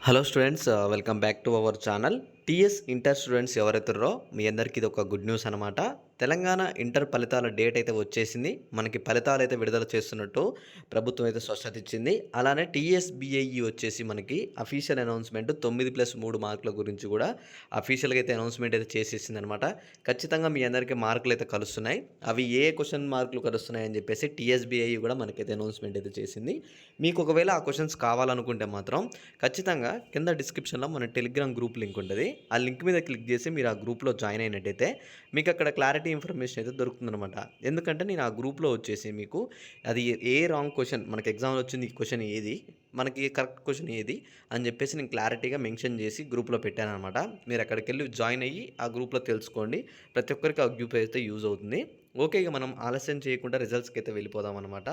Hello students, welcome back to our channel. TS inter students ఎవరైతున్నారో మీ అందరికీ ఇది ఒక గుడ్ న్యూస్ అనమాట. తెలంగాణ ఇంటర్ ఫలితాల డేట్ అయితే వచ్చేసింది. మనకి ఫలితాలు అయితే విడుదల చేస్తున్నట్టు ప్రభుత్వం అయితే స్పష్టత ఇచ్చింది. అలానే టీఎస్బిఐఈ వచ్చేసి మనకి అఫీషియల్ అనౌన్స్మెంట్ 9+3 మార్కుల గురించి కూడా అఫీషియల్గా అయితే అనౌన్స్మెంట్ అయితే చేసేసింది అనమాట. ఖచ్చితంగా మీ అందరికీ మార్కులు అయితే కలుస్తున్నాయి. అవి ఏ క్వశ్చన్ మార్కులు కలుస్తున్నాయి అని చెప్పేసి టీఎస్బిఐఈ కూడా మనకైతే అనౌన్స్మెంట్ అయితే చేసింది. మీకు ఒకవేళ ఆ క్వశ్చన్స్ కావాలనుకుంటే మాత్రం ఖచ్చితంగా కింద డిస్క్రిప్షన్లో మన టెలిగ్రామ్ గ్రూప్ లింక్ ఉంటుంది. ఆ లింక్ మీద క్లిక్ చేసి మీరు ఆ గ్రూప్లో జాయిన్ అయినట్టయితే మీకు అక్కడ క్లారిటీ ఇన్ఫర్మేషన్ అయితే దొరుకుతుందనమాట. ఎందుకంటే నేను ఆ గ్రూప్లో వచ్చేసి మీకు అది ఏ రాంగ్ క్వశ్చన్ మనకి ఎగ్జామ్లో వచ్చింది, ఈ క్వశ్చన్ ఏది, మనకి కరెక్ట్ క్వశ్చన్ ఏది అని చెప్పేసి నేను క్లారిటీగా మెన్షన్ చేసి గ్రూప్లో పెట్టాను అనమాట. మీరు అక్కడికి వెళ్ళి జాయిన్ అయ్యి ఆ గ్రూప్లో తెలుసుకోండి. ప్రతి ఒక్కరికి ఆ గ్రూప్ అయితే యూజ్ అవుతుంది. ఓకే, ఇక మనం ఆలస్యం చేయకుండా రిజల్ట్స్కి అయితే వెళ్ళిపోదాం అనమాట.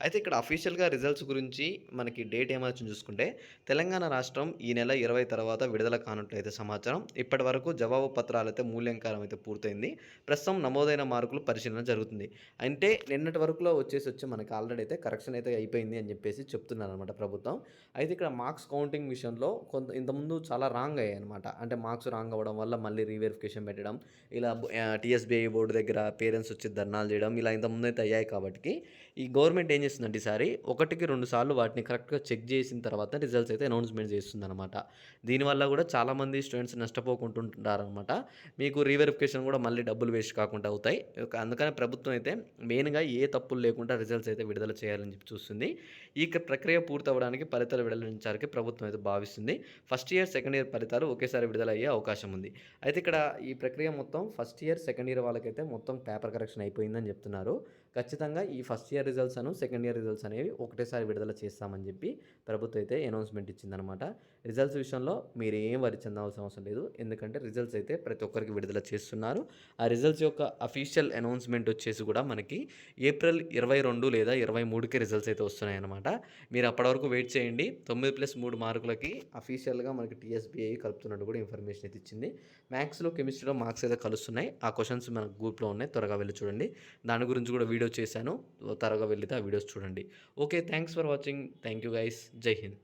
అయితే ఇక్కడ అఫీషియల్గా రిజల్ట్స్ గురించి మనకి డేట్ ఏమొచ్చింది చూసుకుంటే తెలంగాణ రాష్ట్రం ఈ నెల 20 తర్వాత విడుదల కానున్నట్లయితే సమాచారం. ఇప్పటి వరకు జవాబు పత్రాలైతే మూల్యాంకనం అయితే పూర్తయింది. ప్రస్తుతం నమోదైన మార్కులు పరిశీలన జరుగుతుంది. అంటే నిన్నటి వరకులో వచ్చి మనకి ఆల్రెడీ అయితే కరెక్షన్ అయితే అయిపోయింది అని చెప్పేసి చెప్తున్నారనమాట ప్రభుత్వం. అయితే ఇక్కడ మార్క్స్ కౌంటింగ్ విషయంలో ఇంతకుముందు చాలా రాంగ్ అయ్యాయి అనమాట. అంటే మార్క్స్ రాంగ్ అవ్వడం వల్ల మళ్ళీ రీవెరిఫికేషన్ పెట్టడం, ఇలా టీఎస్బీఐ బోర్డు దగ్గర పేరెంట్స్ వచ్చి ధర్నాలు చేయడం, ఇలా ఇంతకుముందు అయితే అయ్యాయి. కాబట్టి ఈ గవర్నమెంట్ ఏం చేస్తుందంటే ఈసారి 1-2 సార్లు వాటిని కరెక్ట్గా చెక్ చేసిన తర్వాత రిజల్ట్స్ అయితే అనౌన్స్మెంట్ చేస్తుందన్నమాట. దీనివల్ల కూడా చాలామంది స్టూడెంట్స్ నష్టపోకుంటుంటారనమాట. మీకు రీవెరిఫికేషన్ కూడా మళ్ళీ డబ్బులు వేస్ట్ కాకుండా అవుతాయి. అందుకని ప్రభుత్వం అయితే మెయిన్గా ఏ తప్పులు లేకుండా రిజల్ట్స్ అయితే విడుదల చేయాలని చెప్పి చూస్తుంది. ఈ ప్రక్రియ పూర్తవడానికి ఫలితాలు వెల్లడించడానికి ప్రభుత్వం అయితే భావిస్తుంది. ఫస్ట్ ఇయర్, సెకండ్ ఇయర్ ఫలితాలు ఒకేసారి విడుదల అయ్యే అవకాశం ఉంది. అయితే ఇక్కడ ఈ ప్రక్రియ మొత్తం ఫస్ట్ ఇయర్, సెకండ్ ఇయర్ వాళ్ళకైతే మొత్తం పేపర్ కరెక్షన్ అయిపోయిందని చెప్తున్నారు. ఖచ్చితంగా ఈ first year results second year results అనేవి ఒకటేసారి విడుదల చేస్తామని చెప్పి ప్రభుత్వం అయితే అనౌన్స్మెంట్ ఇచ్చిందనమాట. రిజల్ట్స్ విషయంలో మీరు ఏం వరి చెందాల్సిన అవసరం లేదు. ఎందుకంటే రిజల్ట్స్ అయితే ప్రతి ఒక్కరికి విడుదల చేస్తున్నారు. ఆ రిజల్ట్స్ యొక్క అఫీషియల్ అనౌన్స్మెంట్ వచ్చేసి కూడా మనకి ఏప్రిల్ 22 లేదా 23కి రిజల్ట్స్ అయితే వస్తున్నాయన్నమాట. మీరు అప్పటి వరకు వెయిట్ చేయండి. 9+3 మార్కులకి అఫీషియల్గా మనకి టీఎస్బీఐ కలుపుతున్నట్టు కూడా ఇన్ఫర్మేషన్ అయితే ఇచ్చింది. మ్యాథ్స్లో, కెమిస్ట్రీలో మార్క్స్ అయితే కలుస్తున్నాయి. ఆ క్వశ్చన్స్ మన గ్రూప్లో ఉన్నాయి, త్వరగా వెళ్ళి చూడండి. దాని గురించి కూడా వీడియో చేశాను, త్వరగా వెళ్ళితే ఆ వీడియోస్ చూడండి. Okay, thanks for watching. Thank you guys. జై హింద్.